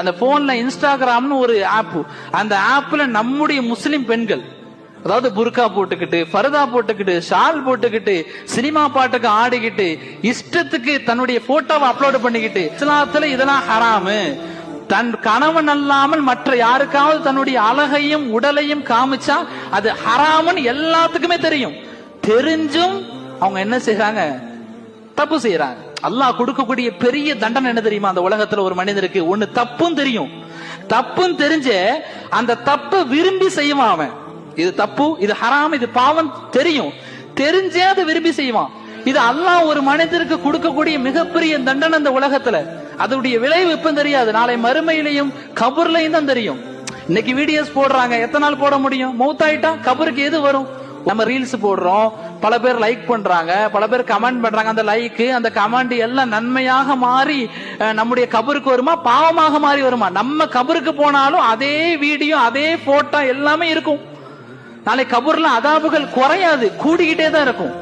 அந்த போன்ல இன்ஸ்டாகிராம்னு ஒரு ஆப், அந்த ஆப்ல நம்முடைய முஸ்லிம் பெண்கள், அதாவது புர்கா போட்டுக்கிட்டு, பர்தா போட்டுக்கிட்டு, ஷால் போட்டுக்கிட்டு, சினிமா பாட்டுக்கு ஆடிக்கிட்டு, இஷ்டத்துக்கு தன்னுடைய போட்டோவை அப்லோட் பண்ணிக்கிட்டு, இஸ்லாத்துல இதெல்லாம் ஹராமு, தன் கணவன் அல்லாமல் மற்ற யாருக்காவது தன்னுடைய அழகையும் உடலையும் காமிச்சா அது ஹராமுன்னு எல்லாத்துக்குமே தெரியும். தெரிஞ்சும் அவங்க என்ன செய்யறாங்க? தப்பு செய்யறாங்க. அல்லாஹ் கொடுக்கக்கூடிய பெரிய தண்டனை என்ன தெரியுமா? அந்த உலகத்துல ஒரு மனிதருக்கு ஒண்ணு தப்பும் தெரியும், தப்பும் தெரிஞ்ச அந்த தப்பை விரும்பி செய்வான். அவன் இது தப்பு, இது ஹராம், இது பாவம் தெரியும், தெரிஞ்சே அதை விரும்பி செய்வான். இது அல்லாஹ் ஒரு மனிதருக்கு கொடுக்கக்கூடிய மிகப்பெரிய தண்டனை இந்த உலகத்துல. அதோடைய விளைவு இப்ப தெரியாது, நாளை மறுமையிலையும் கபர்லையும் தான் தெரியும். இன்னைக்கு வீடியோஸ் போடுறாங்க, எத்தனை நாள் போட முடியும்? மௌத்தாயிட்டா கபருக்கு எது வரும்? நம்ம ரீல்ஸ் போடுறோம், பல பேர் லைக் பண்றாங்க, பல பேர் கமெண்ட் பண்றாங்க. அந்த லைக், அந்த கமெண்ட் எல்லாம் நன்மையாக மாறி நம்முடைய கபருக்கு வருமா, பாவமாக மாறி வருமா? நம்ம கபருக்கு போனாலும் அதே வீடியோ, அதே போட்டோ எல்லாமே இருக்கும். நாளை கபூர்ல அதாபுகள் குறையாது, கூடிக்கிட்டே தான் இருக்கும்.